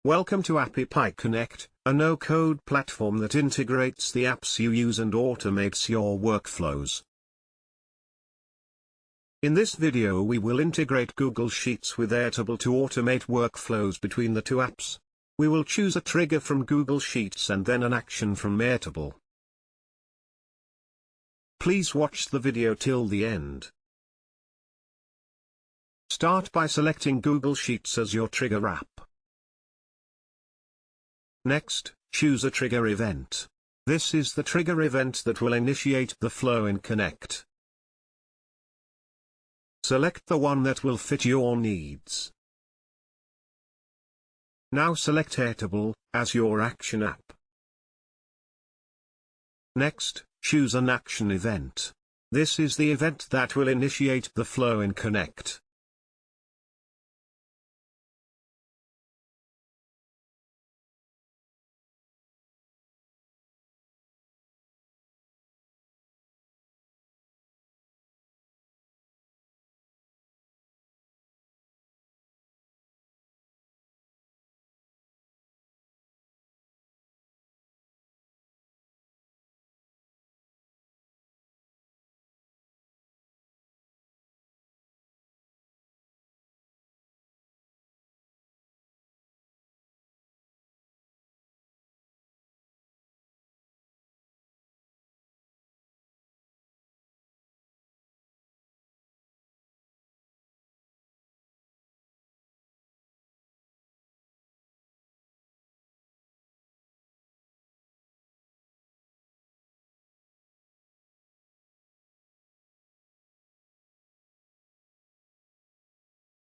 Welcome to API Connect, a no-code platform that integrates the apps you use and automates your workflows. In this video we will integrate Google Sheets with Airtable to automate workflows between the two apps. We will choose a trigger from Google Sheets and then an action from Airtable. Please watch the video till the end. Start by selecting Google Sheets as your trigger app. Next, choose a trigger event. This is the trigger event that will initiate the flow in Connect. Select the one that will fit your needs. Now select Airtable as your action app. Next, choose an action event. This is the event that will initiate the flow in Connect.